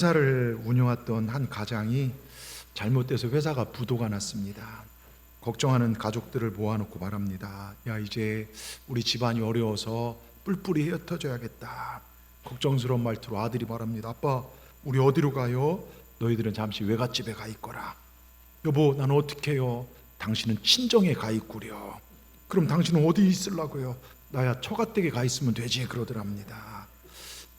회사를 운영했던 한 가장이 잘못돼서 회사가 부도가 났습니다. 걱정하는 가족들을 모아놓고 말합니다. 야, 이제 우리 집안이 어려워서 뿔뿔이 흩어져야겠다. 걱정스러운 말투로 아들이 말합니다. 아빠, 우리 어디로 가요? 너희들은 잠시 외갓집에 가 있거라. 여보, 나는 어떻게 해요? 당신은 친정에 가 있구려. 그럼 당신은 어디 있으려고요? 나야 처가댁에 가 있으면 되지, 그러더랍니다.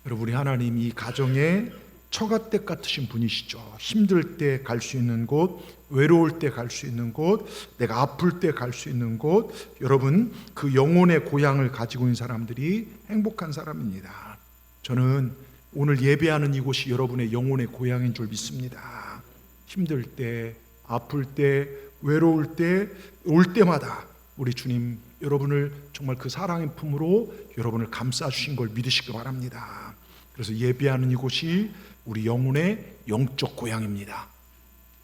여러분, 우리 하나님 이 가정에 처가댁 같으신 분이시죠. 힘들 때 갈 수 있는 곳, 외로울 때 갈 수 있는 곳, 내가 아플 때 갈 수 있는 곳. 여러분, 그 영혼의 고향을 가지고 있는 사람들이 행복한 사람입니다. 저는 오늘 예배하는 이곳이 여러분의 영혼의 고향인 줄 믿습니다. 힘들 때, 아플 때, 외로울 때, 올 때마다 우리 주님 여러분을 정말 그 사랑의 품으로 여러분을 감싸주신 걸 믿으시기 바랍니다. 그래서 예배하는 이곳이 우리 영혼의 영적 고향입니다.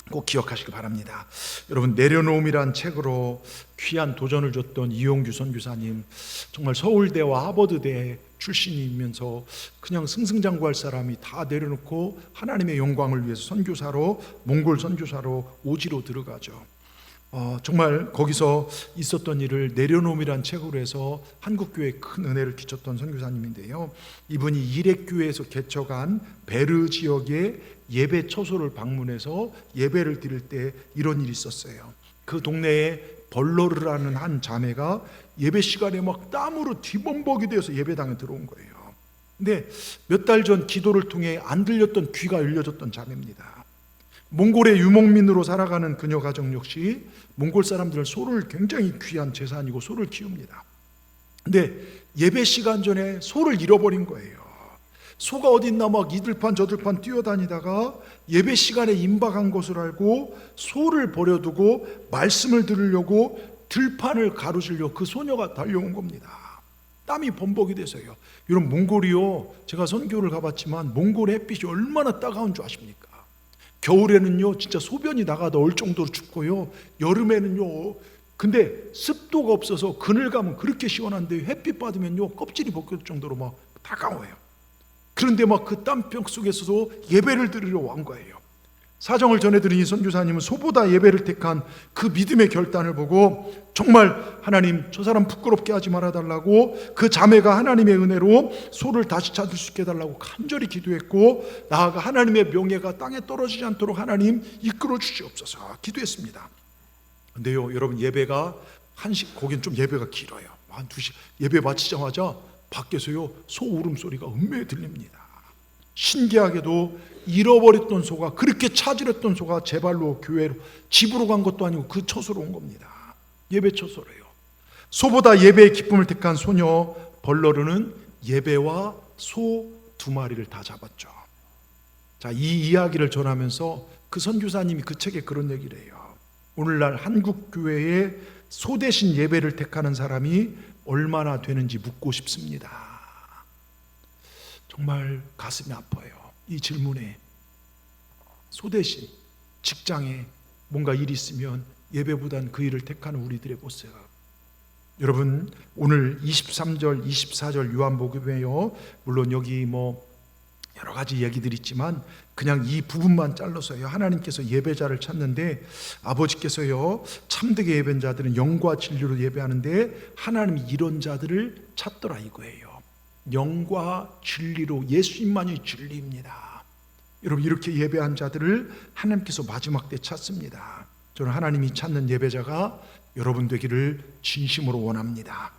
꼭 기억하시기 바랍니다. 여러분, 내려놓음이란 책으로 귀한 도전을 줬던 이용규 선교사님, 정말 서울대와 하버드대 출신이면서 그냥 승승장구할 사람이 다 내려놓고 하나님의 영광을 위해서 선교사로, 몽골 선교사로 오지로 들어가죠. 정말 거기서 있었던 일을 내려놓음이란 책으로 해서 한국교회에 큰 은혜를 끼쳤던 선교사님인데요, 이분이 이렉교회에서 개척한 베르 지역의 예배 처소를 방문해서 예배를 드릴 때 이런 일이 있었어요. 그 동네에 벌러르라는 한 자매가 예배 시간에 막 땀으로 뒤범벅이 되어서 예배당에 들어온 거예요. 근데 몇 달 전 기도를 통해 안 들렸던 귀가 열려졌던 자매입니다. 몽골의 유목민으로 살아가는 그녀 가정 역시 몽골 사람들은 소를 굉장히 귀한 재산이고 소를 키웁니다. 근데 예배 시간 전에 소를 잃어버린 거예요. 소가 어디 있나 막 이들판 저들판 뛰어다니다가 예배 시간에 임박한 것을 알고 소를 버려두고 말씀을 들으려고 들판을 가로지르려 그 소녀가 달려온 겁니다. 땀이 범벅이 돼서요. 여러분, 몽골이요, 제가 선교를 가봤지만 몽골 햇빛이 얼마나 따가운 줄 아십니까? 겨울에는요 진짜 소변이 나가다 올 정도로 춥고요, 여름에는요 근데 습도가 없어서 그늘 가면 그렇게 시원한데 햇빛 받으면요 껍질이 벗겨질 정도로 막 따가워요. 그런데 막 그 땀병 속에서도 예배를 드리러 온 거예요. 사정을 전해드린 이 선교사님은 소보다 예배를 택한 그 믿음의 결단을 보고 정말 하나님, 저 사람 부끄럽게 하지 말아달라고, 그 자매가 하나님의 은혜로 소를 다시 찾을 수 있게 해달라고 간절히 기도했고, 나아가 하나님의 명예가 땅에 떨어지지 않도록 하나님 이끌어 주시옵소서 기도했습니다. 근데요 여러분, 예배가 거긴 좀 예배가 길어요. 한 2시 예배 마치자마자 밖에서요 소 울음소리가 음매에 들립니다. 신기하게도 잃어버렸던 소가, 그렇게 찾으랬던 소가 제 발로 교회로, 집으로 간 것도 아니고 그 처소로 온 겁니다. 예배 처소래요. 소보다 예배의 기쁨을 택한 소녀 벌러르는 예배와 소 2마리를 다 잡았죠. 자, 이 이야기를 전하면서 그 선교사님이 그 책에 그런 얘기를 해요. 오늘날 한국 교회에 소 대신 예배를 택하는 사람이 얼마나 되는지 묻고 싶습니다. 정말 가슴이 아파요. 이 질문에. 소 대신 직장에 뭔가 일이 있으면 예배보단 그 일을 택하는 우리들의 모습. 여러분, 오늘 23절 24절 요한복음에요, 물론 여기 여러 가지 얘기들이 있지만 그냥 이 부분만 잘라서요, 하나님께서 예배자를 찾는데, 아버지께서요 참되게 예배한 자들은 영과 진리로 예배하는데 하나님이 이런 자들을 찾더라 이거예요. 영과 진리로, 예수님만이 진리입니다. 여러분, 이렇게 예배한 자들을 하나님께서 마지막 때 찾습니다. 저는 하나님이 찾는 예배자가 여러분 되기를 진심으로 원합니다.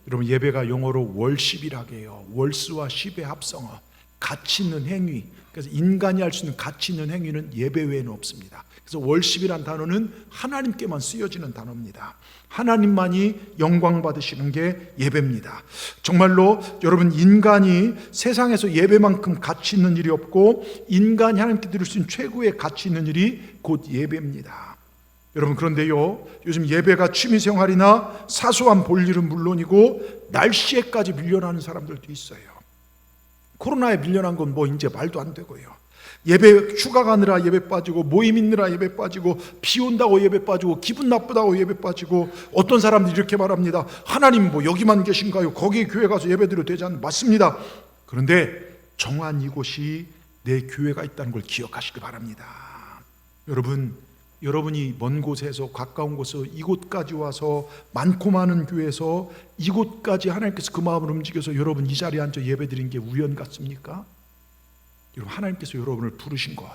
여러분, 예배가 영어로 월십이라고 해요. 월스와 십의 합성어, 가치 있는 행위. 그래서 인간이 할 수 있는 가치 있는 행위는 예배 외에는 없습니다. 그래서 월십이란 단어는 하나님께만 쓰여지는 단어입니다. 하나님만이 영광 받으시는 게 예배입니다. 정말로 여러분, 인간이 세상에서 예배만큼 가치 있는 일이 없고, 인간이 하나님께 드릴 수 있는 최고의 가치 있는 일이 곧 예배입니다. 여러분, 그런데요 요즘 예배가 취미생활이나 사소한 볼일은 물론이고 날씨에까지 밀려나는 사람들도 있어요. 코로나에 밀려난 건 이제 말도 안 되고요. 예배 휴가 가느라 예배 빠지고, 모임 있느라 예배 빠지고, 비 온다고 예배 빠지고, 기분 나쁘다고 예배 빠지고, 어떤 사람들이 이렇게 말합니다. 하나님 여기만 계신가요? 거기 교회 가서 예배 드려도 되지 않나요? 맞습니다. 그런데 정한 이곳이 내 교회가 있다는 걸 기억하시기 바랍니다. 여러분이 먼 곳에서 가까운 곳에서 이곳까지 와서 많고 많은 교회에서 이곳까지 하나님께서 그 마음을 움직여서 여러분 이 자리에 앉아 예배드린 게 우연 같습니까? 여러분, 하나님께서 여러분을 부르신 것,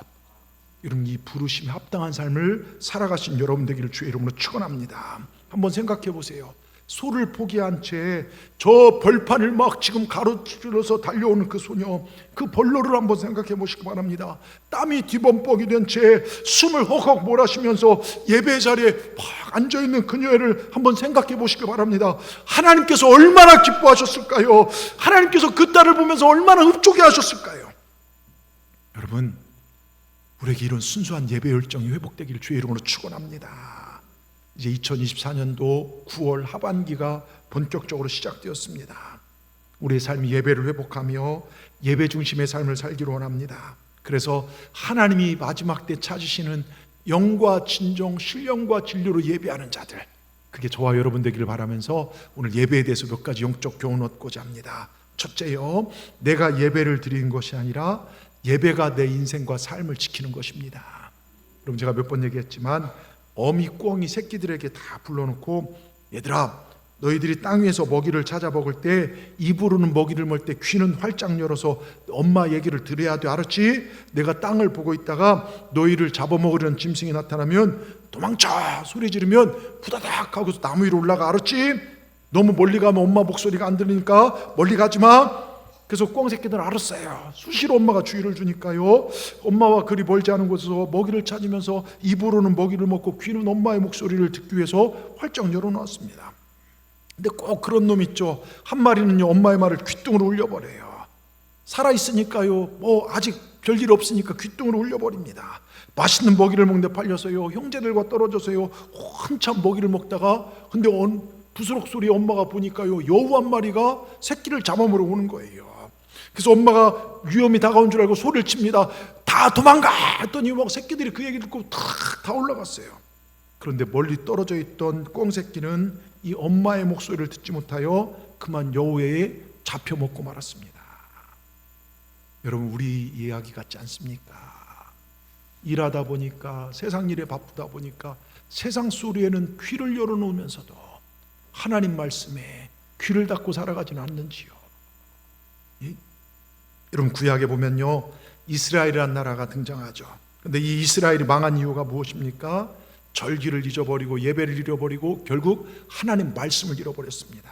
여러분 이 부르심에 합당한 삶을 살아가신 여러분 되기를 주의 이름으로 축원합니다. 한번 생각해 보세요. 소를 포기한 채 저 벌판을 막 지금 가로질러서 달려오는 그 소녀, 그 벌로를 한번 생각해 보시기 바랍니다. 땀이 뒤범벅이 된 채 숨을 헉헉 몰아쉬면서 예배 자리에 막 앉아있는 그녀를 한번 생각해 보시기 바랍니다. 하나님께서 얼마나 기뻐하셨을까요? 하나님께서 그 딸을 보면서 얼마나 흡족해 하셨을까요? 여러분, 우리에게 이런 순수한 예배 열정이 회복되기를 주의 이름으로 축원합니다. 이제 2024년도 9월 하반기가 본격적으로 시작되었습니다. 우리의 삶이 예배를 회복하며 예배 중심의 삶을 살기로 원합니다. 그래서 하나님이 마지막 때 찾으시는 영과 진정, 신령과 진료로 예배하는 자들, 그게 저와 여러분 되기를 바라면서 오늘 예배에 대해서 몇 가지 영적 교훈을 얻고자 합니다. 첫째요, 내가 예배를 드리는 것이 아니라 예배가 내 인생과 삶을 지키는 것입니다. 여러분, 제가 몇 번 얘기했지만 어미 꿩이 새끼들에게 다 불러놓고, 얘들아, 너희들이 땅 위에서 먹이를 찾아 먹을 때 입으로는 먹이를 먹을 때 귀는 활짝 열어서 엄마 얘기를 들어야 돼, 알았지? 내가 땅을 보고 있다가 너희를 잡아먹으려는 짐승이 나타나면 도망쳐 소리 지르면 후다닥 하고서 나무 위로 올라가, 알았지? 너무 멀리 가면 엄마 목소리가 안 들리니까 멀리 가지 마. 그래서 꿩 새끼들은 알았어요. 수시로 엄마가 주의를 주니까요, 엄마와 그리 멀지 않은 곳에서 먹이를 찾으면서 입으로는 먹이를 먹고 귀는 엄마의 목소리를 듣기 위해서 활짝 열어놓았습니다. 근데 꼭 그런 놈 있죠. 한 마리는요, 엄마의 말을 귓등으로 울려버려요. 살아있으니까요, 아직 별일 없으니까 귓등으로 울려버립니다. 맛있는 먹이를 먹는데 팔려서요, 형제들과 떨어져서요 한참 먹이를 먹다가, 근데 부스럭 소리 엄마가 보니까요, 여우 한 마리가 새끼를 잡아먹으러 오는 거예요. 그래서 엄마가 위험이 다가온 줄 알고 소리를 칩니다. 다 도망가! 했더니 막 새끼들이 그 얘기 듣고 다 올라갔어요. 그런데 멀리 떨어져 있던 꿩 새끼는 이 엄마의 목소리를 듣지 못하여 그만 여우에 잡혀 먹고 말았습니다. 여러분, 우리 이야기 같지 않습니까? 일하다 보니까, 세상 일에 바쁘다 보니까 세상 소리에는 귀를 열어놓으면서도 하나님 말씀에 귀를 닫고 살아가지는 않는지요? 여러분, 구약에 보면요, 이스라엘이라는 나라가 등장하죠. 그런데 이 이스라엘이 망한 이유가 무엇입니까? 절기를 잊어버리고 예배를 잃어버리고 결국 하나님 말씀을 잃어버렸습니다.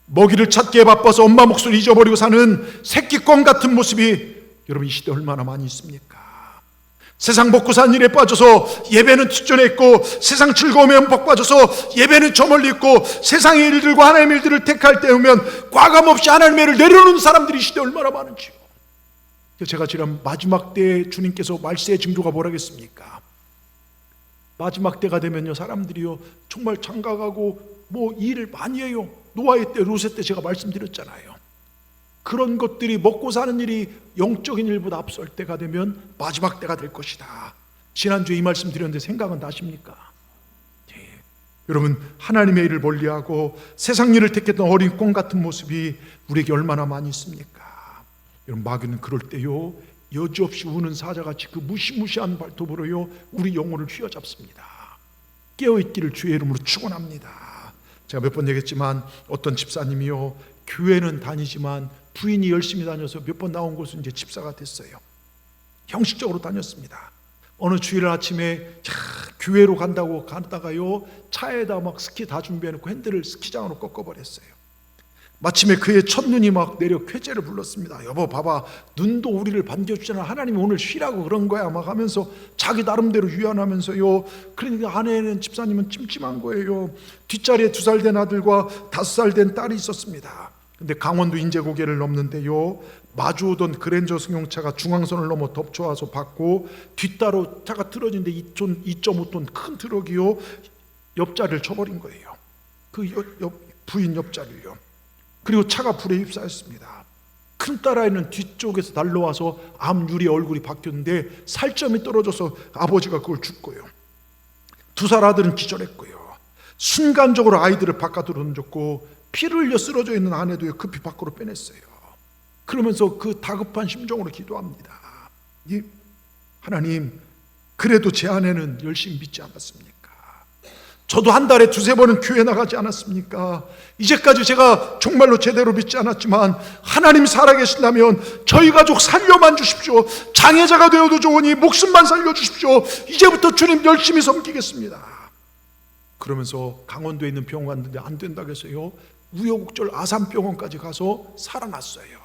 먹이를 찾기에 바빠서 엄마 목소리 잊어버리고 사는 새끼꿩 같은 모습이 여러분 이 시대에 얼마나 많이 있습니까? 세상 먹고 사는 일에 빠져서 예배는 뒷전에 있고, 세상 즐거움에 흠뻑 빠져서 예배는 저 멀리 있고, 세상의 일들과 하나님의 일들을 택할 때 오면 과감없이 하나님의 일을 내려놓는 사람들이 이 시대에 얼마나 많은지요. 제가 지난 마지막 때 주님께서 말세의 징조가 뭐라겠습니까? 마지막 때가 되면요, 사람들이요 정말 장가가고 일을 많이 해요. 노아의 때, 롯의 때 제가 말씀드렸잖아요. 그런 것들이 먹고 사는 일이 영적인 일보다 앞설 때가 되면 마지막 때가 될 것이다. 지난주에 이 말씀 드렸는데 생각은 나십니까? 여러분, 하나님의 일을 멀리하고 세상 일을 택했던 어린 꿩 같은 모습이 우리에게 얼마나 많이 있습니까? 여러분, 마귀는 그럴 때요, 여지없이 우는 사자같이 그 무시무시한 발톱으로요 우리 영혼을 휘어잡습니다. 깨어있기를 주의 이름으로 축원합니다. 제가 몇 번 얘기했지만 어떤 집사님이요, 교회는 다니지만 부인이 열심히 다녀서 몇 번 나온 곳은 이제 집사가 됐어요. 형식적으로 다녔습니다. 어느 주일 아침에 교회로 간다고 가다가요, 차에다 막 스키 다 준비해놓고 핸들을 스키장으로 꺾어버렸어요. 마침에 그의 첫눈이 막 내려 쾌재를 불렀습니다. 여보 봐봐, 눈도 우리를 반겨주잖아. 하나님이 오늘 쉬라고 그런 거야 막 하면서 자기 나름대로 유연하면서요. 그러니까 아내는, 집사님은 찜찜한 거예요. 뒷자리에 2살 된 아들과 5살 된 딸이 있었습니다. 근데 강원도 인제고개를 넘는데요, 마주오던 그랜저 승용차가 중앙선을 넘어 덮쳐와서 받고 뒷따로 차가 틀어지는데 2.5톤 큰 트럭이요 옆자리를 쳐버린 거예요. 그 부인 옆자리요. 그리고 차가 불에 휩싸였습니다. 큰 딸아이는 뒤쪽에서 날라와서 암 유리에 얼굴이 박혔는데 살점이 떨어져서 아버지가 그걸 줍고요. 2살 아들은 기절했고요. 순간적으로 아이들을 바깥으로 던졌고 피를 흘려 쓰러져 있는 아내도 급히 밖으로 빼냈어요. 그러면서 그 다급한 심정으로 기도합니다. 하나님, 그래도 제 아내는 열심히 믿지 않았습니까? 저도 한 달에 두세 번은 교회 나가지 않았습니까? 이제까지 제가 정말로 제대로 믿지 않았지만 하나님 살아계신다면 저희 가족 살려만 주십시오. 장애자가 되어도 좋으니 목숨만 살려주십시오. 이제부터 주님 열심히 섬기겠습니다. 그러면서 강원도에 있는 병원 갔는데 안 된다고 해서요, 우여곡절 아산병원까지 가서 살아났어요.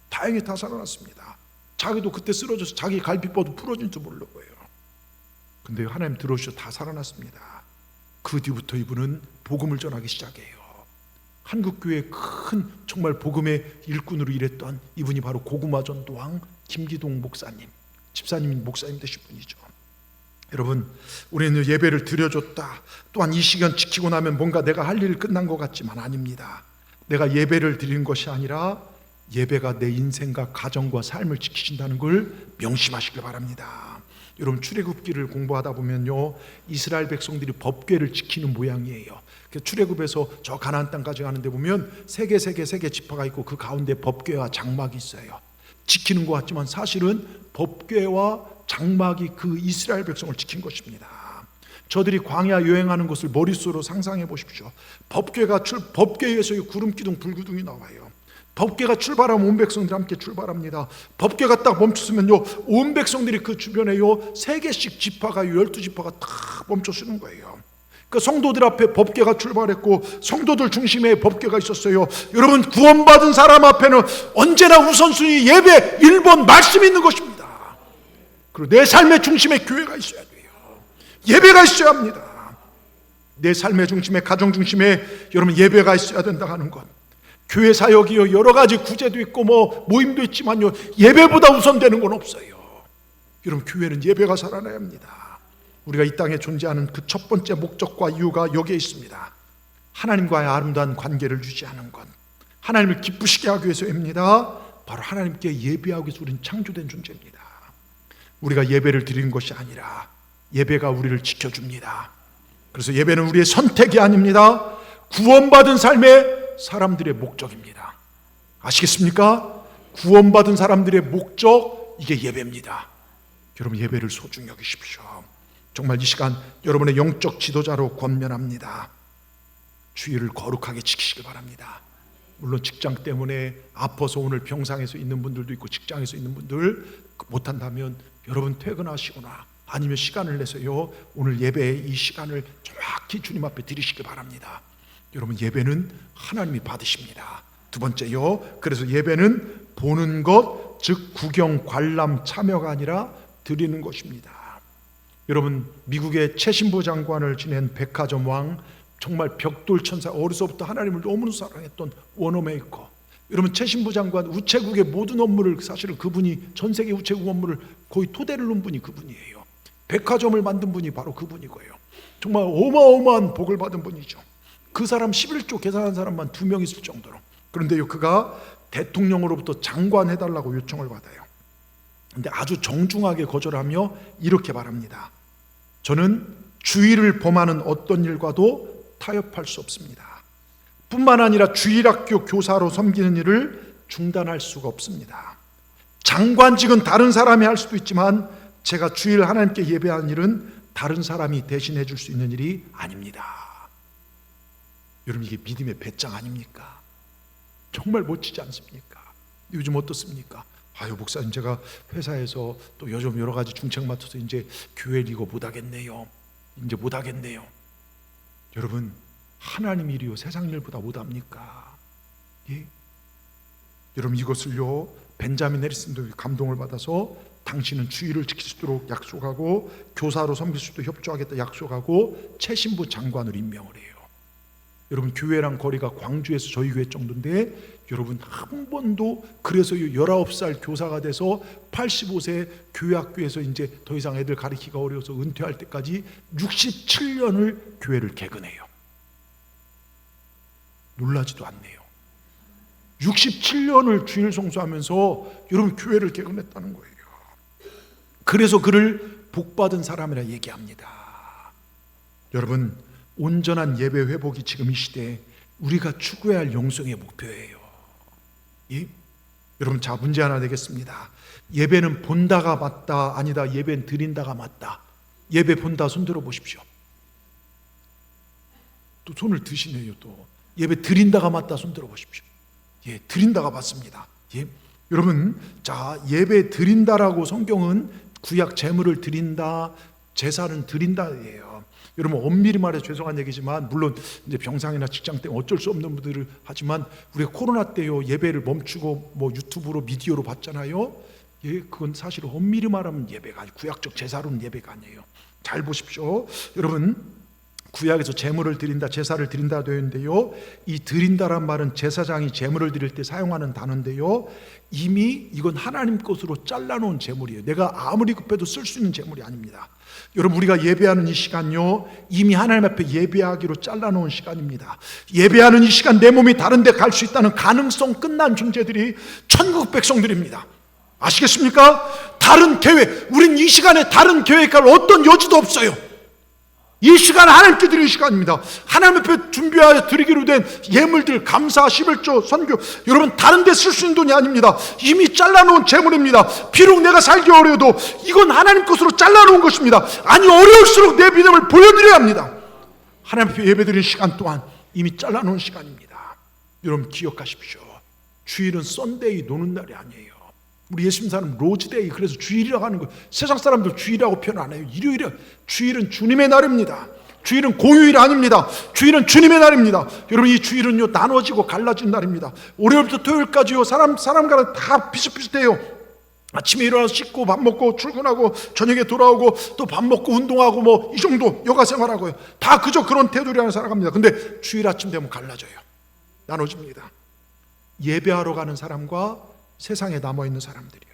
다행히 다 살아났습니다. 자기도 그때 쓰러져서 자기 갈비뼈도 부러진 줄 모르고요. 근데 하나님 들어오셔서 다 살아났습니다. 그 뒤부터 이분은 복음을 전하기 시작해요. 한국교회의 큰 정말 복음의 일꾼으로 일했던 이분이 바로 고구마 전도왕 김기동 목사님, 집사님 목사님 되신 분이죠. 여러분, 우리는 예배를 드려줬다, 또한 이 시간 지키고 나면 뭔가 내가 할 일 끝난 것 같지만 아닙니다. 내가 예배를 드리는 것이 아니라 예배가 내 인생과 가정과 삶을 지키신다는 걸 명심하시길 바랍니다. 여러분, 출애굽기를 공부하다 보면요, 이스라엘 백성들이 법궤를 지키는 모양이에요. 출애굽에서 저 가나안 땅까지 가는데 보면 세 개 지파가 있고 그 가운데 법궤와 장막이 있어요. 지키는 것 같지만 사실은 법궤와 장막이 그 이스라엘 백성을 지킨 것입니다. 저들이 광야 여행하는 것을 머릿속으로 상상해 보십시오. 법궤에서 구름 기둥 불기둥이 나와요. 법궤가 출발하면 온 백성들이 함께 출발합니다. 법궤가 딱 멈췄으면요, 온 백성들이 그 주변에요 3개씩 지파가 12지파가 딱 멈춰서는 거예요. 그 성도들 앞에 법궤가 출발했고 성도들 중심에 법궤가 있었어요. 여러분, 구원받은 사람 앞에는 언제나 우선순위 예배 1번 말씀이 있는 것입니다. 그리고 내 삶의 중심에 교회가 있어야 돼요. 예배가 있어야 합니다. 내 삶의 중심에, 가정 중심에 여러분 예배가 있어야 된다 하는 것. 교회 사역이요, 여러 가지 구제도 있고 모임도 있지만요, 예배보다 우선되는 건 없어요. 여러분, 교회는 예배가 살아나야 합니다. 우리가 이 땅에 존재하는 그 첫 번째 목적과 이유가 여기에 있습니다. 하나님과의 아름다운 관계를 유지하는 것, 하나님을 기쁘시게 하기 위해서입니다. 바로 하나님께 예배하기 위해서 우리는 창조된 존재입니다. 우리가 예배를 드리는 것이 아니라 예배가 우리를 지켜줍니다. 그래서 예배는 우리의 선택이 아닙니다. 구원받은 삶의 사람들의 목적입니다. 아시겠습니까? 구원받은 사람들의 목적, 이게 예배입니다. 여러분, 예배를 소중히 여기십시오. 정말 이 시간 여러분의 영적 지도자로 권면합니다. 주의를 거룩하게 지키시길 바랍니다. 물론 직장 때문에 아파서 오늘 병상에서 있는 분들도 있고 직장에서 있는 분들 못한다면 여러분 퇴근하시거나 아니면 시간을 내서요, 오늘 예배의 이 시간을 정확히 주님 앞에 드리시길 바랍니다. 여러분, 예배는 하나님이 받으십니다. 두 번째요, 그래서 예배는 보는 것, 즉 구경, 관람, 참여가 아니라 드리는 것입니다. 여러분, 미국의 최신부 장관을 지낸 백화점 왕, 정말 벽돌 천사, 어려서부터 하나님을 너무 사랑했던 워너메이커. 여러분, 최신부 장관, 우체국의 모든 업무를, 사실은 그분이 전 세계 우체국 업무를 거의 토대를 놓은 분이 그분이에요. 백화점을 만든 분이 바로 그분이고요. 정말 어마어마한 복을 받은 분이죠. 그 사람 11조 계산한 사람만 2명 있을 정도로. 그런데요, 그가 대통령으로부터 장관 해달라고 요청을 받아요. 근데 아주 정중하게 거절하며 이렇게 말합니다. 저는 주의를 범하는 어떤 일과도 타협할 수 없습니다. 뿐만 아니라 주일학교 교사로 섬기는 일을 중단할 수가 없습니다. 장관직은 다른 사람이 할 수도 있지만 제가 주일 하나님께 예배하는 일은 다른 사람이 대신해 줄 수 있는 일이 아닙니다. 여러분, 이게 믿음의 배짱 아닙니까? 정말 멋지지 않습니까? 요즘 어떻습니까? 아유, 목사님, 제가 회사에서 또 요즘 여러 가지 중책 맡아서 이제 교회 이거 못하겠네요. 이제 못하겠네요. 여러분, 하나님 일이요 세상 일보다 못합니까? 예? 여러분, 이것을요 벤자민 해리슨도 감동을 받아서 당신은 주의를 지킬 수 있도록 약속하고 교사로 섬길 수도 협조하겠다 약속하고 최신부 장관을 임명을 해요. 여러분, 교회랑 거리가 광주에서 저희 교회 정도인데 여러분, 한 번도, 그래서 19살 교사가 돼서 85세 교회학교에서 이제 더 이상 애들 가르치기가 어려워서 은퇴할 때까지 67년을 교회를 개근해요. 놀라지도 않네요. 67년을 주일 성수하면서 여러분 교회를 개근했다는 거예요. 그래서 그를 복받은 사람이라 얘기합니다. 여러분, 온전한 예배 회복이 지금 이 시대에 우리가 추구해야 할 영성의 목표예요. 예? 여러분, 자, 문제 하나 되겠습니다. 예배는 본다가 맞다, 아니다. 예배는 드린다가 맞다. 예배 본다 손 들어 보십시오. 또 손을 드시네요. 또 예배 드린다가 맞다 손 들어 보십시오. 예, 드린다가 맞습니다. 예. 여러분, 자, 예배 드린다라고 성경은 구약 제물을 드린다, 제사는 드린다예요. 여러분, 엄밀히 말해서 죄송한 얘기지만, 물론 이제 병상이나 직장 때문에 어쩔 수 없는 분들을 하지만, 우리가 코로나 때요 예배를 멈추고 뭐 유튜브로 미디어로 봤잖아요. 예, 그건 사실 엄밀히 말하면 예배가 아니에요. 구약적 제사로는 예배가 아니에요. 잘 보십시오. 여러분, 구약에서 제물을 드린다, 제사를 드린다 되어 있는데요, 이 드린다란 말은 제사장이 제물을 드릴 때 사용하는 단어인데요, 이미 이건 하나님 것으로 잘라놓은 제물이에요. 내가 아무리 급해도 쓸 수 있는 제물이 아닙니다. 여러분, 우리가 예배하는 이 시간요, 이미 하나님 앞에 예배하기로 잘라놓은 시간입니다. 예배하는 이 시간, 내 몸이 다른 데 갈 수 있다는 가능성 끝난 존재들이 천국 백성들입니다. 아시겠습니까? 다른 계획, 우린 이 시간에 다른 계획할 어떤 여지도 없어요. 이 시간은 하나님께 드리는 시간입니다. 하나님 앞에 준비하여 드리기로 된 예물들, 감사, 11조, 선교, 여러분, 다른 데 쓸 수 있는 돈이 아닙니다. 이미 잘라놓은 재물입니다. 비록 내가 살기 어려워도 이건 하나님 것으로 잘라놓은 것입니다. 아니, 어려울수록 내 믿음을 보여드려야 합니다. 하나님 앞에 예배드리는 시간 또한 이미 잘라놓은 시간입니다. 여러분, 기억하십시오. 주일은 썬데이, 노는 날이 아니에요. 우리 예수님 사람 로즈데이, 그래서 주일이라고 하는 거, 세상 사람들 주일이라고 표현 안 해요. 일요일이야. 주일은 주님의 날입니다. 주일은 공휴일 아닙니다. 주일은 주님의 날입니다. 여러분, 이 주일은요 나눠지고 갈라진 날입니다. 월요일부터 토요일까지요 사람과는 다 비슷비슷해요. 아침에 일어나서 씻고 밥 먹고 출근하고 저녁에 돌아오고 또 밥 먹고 운동하고 뭐 이 정도 여가 생활하고요. 다 그저 그런 태도리 안에 살아갑니다. 근데 주일 아침 되면 갈라져요. 나눠집니다. 예배하러 가는 사람과 세상에 남아있는 사람들이요,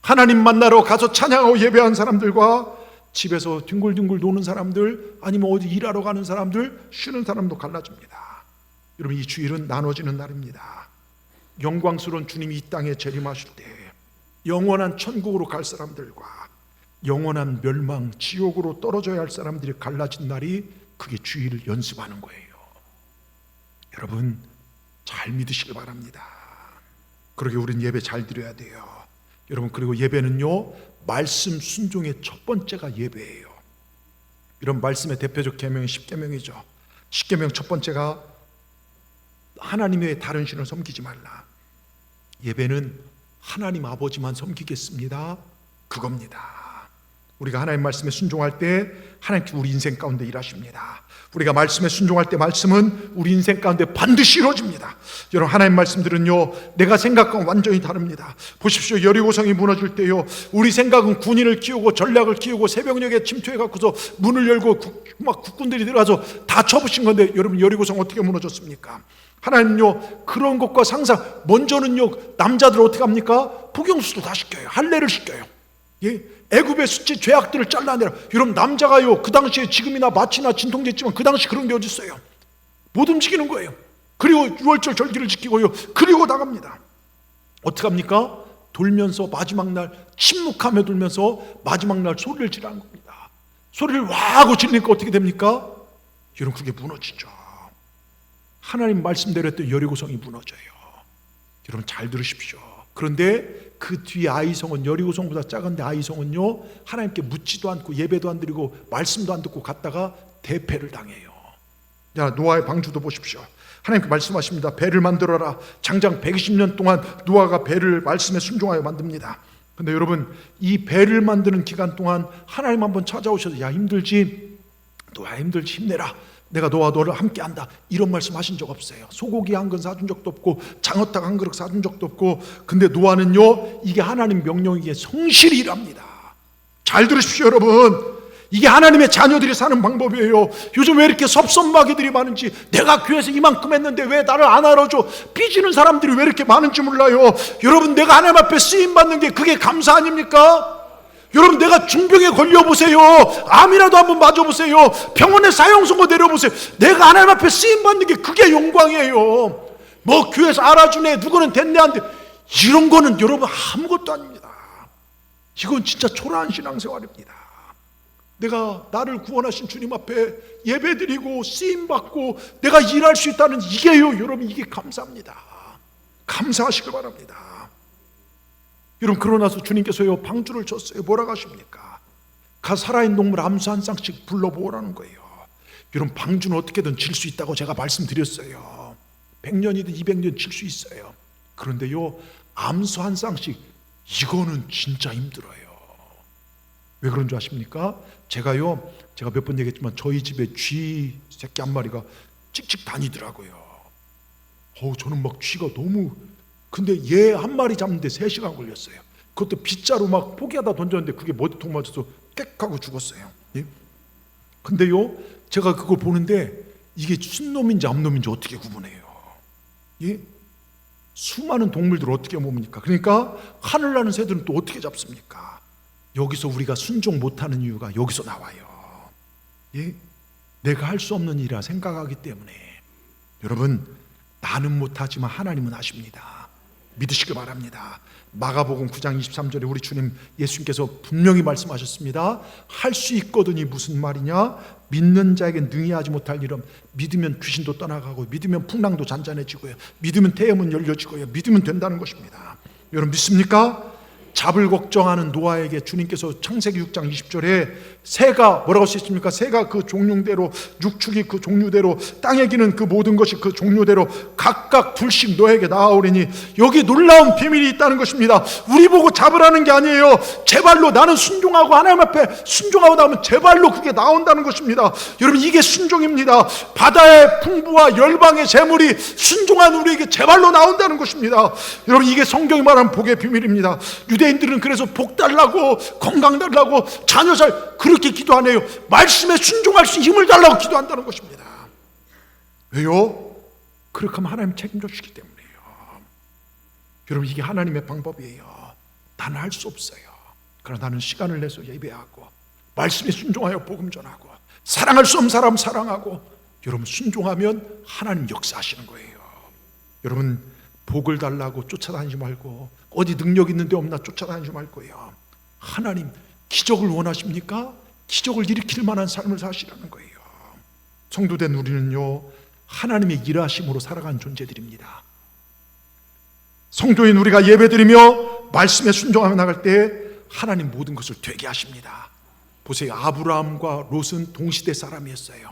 하나님 만나러 가서 찬양하고 예배한 사람들과 집에서 뒹굴뒹굴 노는 사람들, 아니면 어디 일하러 가는 사람들, 쉬는 사람도 갈라집니다. 여러분, 이 주일은 나눠지는 날입니다. 영광스러운 주님이 이 땅에 재림하실 때 영원한 천국으로 갈 사람들과 영원한 멸망, 지옥으로 떨어져야 할 사람들이 갈라진 날이, 그게 주일을 연습하는 거예요. 여러분, 잘 믿으시길 바랍니다. 그러게 우리는 예배 잘 드려야 돼요. 여러분, 그리고 예배는요 말씀 순종의 첫 번째가 예배예요. 이런 말씀의 대표적 계명이 10계명이죠. 10계명 첫 번째가 하나님 외에 다른 신을 섬기지 말라. 예배는 하나님 아버지만 섬기겠습니다, 그겁니다. 우리가 하나님 말씀에 순종할 때 하나님께서 우리 인생 가운데 일하십니다. 우리가 말씀에 순종할 때 말씀은 우리 인생 가운데 반드시 이루어집니다. 여러분, 하나님 말씀들은요 내가 생각과는 완전히 다릅니다. 보십시오. 여리고성이 무너질 때요, 우리 생각은 군인을 키우고 전략을 키우고 새벽녘에 침투해 갖고서 문을 열고 막 국군들이 들어가서 다 쳐부신 건데, 여러분, 여리고성 어떻게 무너졌습니까? 하나님은요 그런 것과 상상, 먼저는요 남자들 어떻게 합니까? 복용수도 다 시켜요. 할례를 시켜요. 예? 애굽의 수치 죄악들을 잘라내라. 여러분, 남자가요 그 당시에 지금이나 마취나 진통제 있지만 그 당시 그런 게 어디 있어요? 못 움직이는 거예요. 그리고 유월절 절기를 지키고요, 그리고 나갑니다. 어떻게 합니까? 돌면서 마지막 날 침묵하며 돌면서 마지막 날 소리를 지르는 겁니다. 소리를 와 하고 지르니까 어떻게 됩니까? 여러분, 그게 무너지죠. 하나님 말씀대로 했던 여리고성이 무너져요. 여러분, 잘 들으십시오. 그런데 그 뒤에 아이성은, 여리고성보다 작은데 아이성은요 하나님께 묻지도 않고 예배도 안 드리고 말씀도 안 듣고 갔다가 대패를 당해요. 자, 노아의 방주도 보십시오. 하나님께 말씀하십니다. 배를 만들어라. 장장 120년 동안 노아가 배를 말씀에 순종하여 만듭니다. 근데 여러분, 이 배를 만드는 기간 동안 하나님 한번 찾아오셔서, 야, 힘들지? 노아, 힘들지? 힘내라. 내가 너와 너를 함께 한다, 이런 말씀 하신 적 없어요. 소고기 한 근 사준 적도 없고 장어탕 한 그릇 사준 적도 없고. 근데 노아는요 이게 하나님 명령이기에 성실히 일합니다. 잘 들으십시오, 여러분. 이게 하나님의 자녀들이 사는 방법이에요. 요즘 왜 이렇게 섭섭마귀들이 많은지, 내가 교회에서 이만큼 했는데 왜 나를 안 알아줘, 삐지는 사람들이 왜 이렇게 많은지 몰라요. 여러분, 내가 하나님 앞에 쓰임받는 게 그게 감사 아닙니까? 여러분, 내가 중병에 걸려보세요. 암이라도 한번 맞아보세요. 병원에 사형선고 내려보세요. 내가 하나님 앞에 쓰임받는 게 그게 영광이에요. 뭐 교회에서 알아주네, 누구는 됐네 한데, 이런 거는 여러분 아무것도 아닙니다. 이건 진짜 초라한 신앙생활입니다. 내가 나를 구원하신 주님 앞에 예배드리고 쓰임받고 내가 일할 수 있다는 이게요, 여러분, 이게 감사합니다. 감사하시길 바랍니다. 여러분, 그러고 나서 주님께서요 방주를 줬어요. 뭐라고 하십니까? 가 살아있는 동물 암수 한 쌍씩 불러보라는 거예요. 여러분, 방주는 어떻게든 질 수 있다고 제가 말씀드렸어요. 100년이든 200년 질 수 있어요. 그런데요, 암수 한 쌍씩, 이거는 진짜 힘들어요. 왜 그런 줄 아십니까? 제가 몇 번 얘기했지만 저희 집에 쥐 새끼 한 마리가 찍찍 다니더라고요. 저는 막 쥐가 너무, 근데 얘 한 마리 잡는데 3시간 걸렸어요. 그것도 빗자루 막 포기하다 던졌는데 그게 머리통 맞아서 꽥 하고 죽었어요. 예? 근데요, 제가 그거 보는데 이게 순놈인지 암놈인지 어떻게 구분해요? 예? 수많은 동물들을 어떻게 봅니까? 그러니까 하늘 나는 새들은 또 어떻게 잡습니까? 여기서 우리가 순종 못하는 이유가 여기서 나와요. 예? 내가 할 수 없는 일이라 생각하기 때문에. 여러분, 나는 못하지만 하나님은 하십니다. 믿으시길 바랍니다. 마가복음 9장 23절에 우리 주님 예수님께서 분명히 말씀하셨습니다. 할 수 있거든이 무슨 말이냐? 믿는 자에겐 능히 하지 못할 일은, 믿으면 귀신도 떠나가고, 믿으면 풍랑도 잔잔해지고요, 믿으면 태음은 열려지고요, 믿으면 된다는 것입니다. 여러분, 믿습니까? 잡을 걱정하는 노아에게 주님께서 창세기 6장 20절에 새가 뭐라고 하셨습니까? 새가 그 종류대로, 육축이 그 종류대로, 땅에 기는 그 모든 것이 그 종류대로 각각 둘씩 너에게 나아오리니, 여기 놀라운 비밀이 있다는 것입니다. 우리 보고 잡으라는 게 아니에요. 제 발로, 나는 순종하고 하나님 앞에 순종하고 나면 제 발로 그게 나온다는 것입니다. 여러분, 이게 순종입니다. 바다의 풍부와 열방의 재물이 순종한 우리에게 제 발로 나온다는 것입니다. 여러분, 이게 성경이 말하는 복의 비밀입니다. 유대인들은 그래서 복 달라고, 건강 달라고, 자녀 잘, 그렇게 기도 안 해요. 말씀에 순종할 수 있는 힘을 달라고 기도한다는 것입니다. 왜요? 그렇게 하면 하나님 책임져 주시기 때문이에요. 여러분, 이게 하나님의 방법이에요. 나는 할 수 없어요. 그러나 나는 시간을 내서 예배하고, 말씀에 순종하여 복음 전하고, 사랑할 수 없는 사람 사랑하고, 여러분, 순종하면 하나님 역사하시는 거예요. 여러분, 복을 달라고 쫓아다니지 말고, 어디 능력 있는 데 없나 쫓아다니지 말고요, 하나님 기적을 원하십니까? 기적을 일으킬 만한 삶을 사시라는 거예요. 성도된 우리는요, 하나님의 일하심으로 살아가는 존재들입니다. 성도인 우리가 예배드리며 말씀에 순종하며 나갈 때 하나님 모든 것을 되게 하십니다. 보세요, 아브라함과 롯은 동시대 사람이었어요.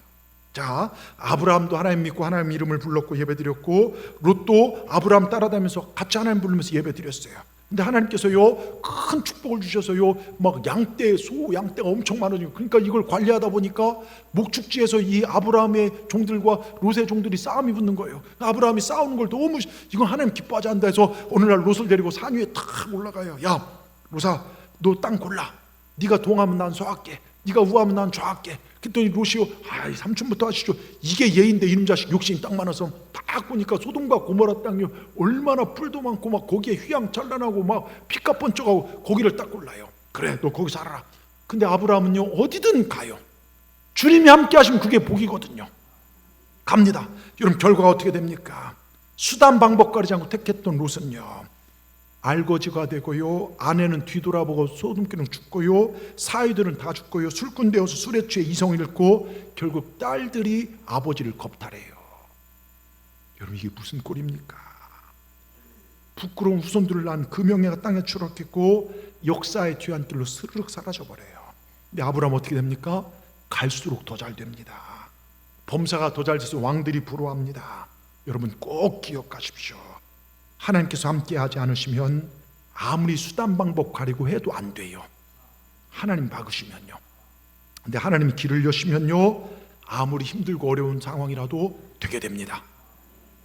자, 아브라함도 하나님 믿고 하나님 이름을 불렀고 예배드렸고, 롯도 아브라함 따라다니면서 같이 하나님 부르면서 예배드렸어요. 근데 하나님께서요 큰 축복을 주셔서요 막 양떼, 소, 양떼가 엄청 많아지고, 그러니까 이걸 관리하다 보니까 목축지에서 이 아브라함의 종들과 롯의 종들이 싸움이 붙는 거예요. 아브라함이 싸우는 걸 너무, 이건 하나님 기뻐하지 않는다 해서 어느 날 롯을 데리고 산 위에 탁 올라가요. 야, 롯아, 너 땅 골라. 네가 동하면 난 서할게, 네가 우하면 난 좌할게. 그랬더니 롯이요, 삼촌부터 하시죠. 이게 예인데 이놈 자식 욕심이 딱 많아서 딱 보니까 소돔과 고모라 땅이 얼마나 풀도 많고 막 거기에 휘황찬란하고 막 피가 번쩍하고 거기를 딱 골라요. 그래, 너 거기 살아라. 근데 아브라함은요 어디든 가요. 주님이 함께 하시면 그게 복이거든요. 갑니다. 여러분, 결과가 어떻게 됩니까? 수단 방법 가리지 않고 택했던 롯은요 알거지가 되고요, 아내는 뒤돌아보고 소돔끼는 죽고요, 사위들은 다 죽고요, 술꾼 되어서 술에 취해 이성을 잃고 결국 딸들이 아버지를 겁탈해요. 여러분, 이게 무슨 꼴입니까? 부끄러운 후손들을 낳은 그 명예가 땅에 추락했고 역사의 뒤안길로 스르륵 사라져버려요. 근데 아브라함 어떻게 됩니까? 갈수록 더 잘 됩니다. 범사가 더 잘 돼서 왕들이 부러워합니다. 여러분, 꼭 기억하십시오. 하나님께서 함께 하지 않으시면 아무리 수단 방법 가리고 해도 안 돼요. 하나님 막으시면요. 근데 하나님이 길을 여시면요 아무리 힘들고 어려운 상황이라도 되게 됩니다.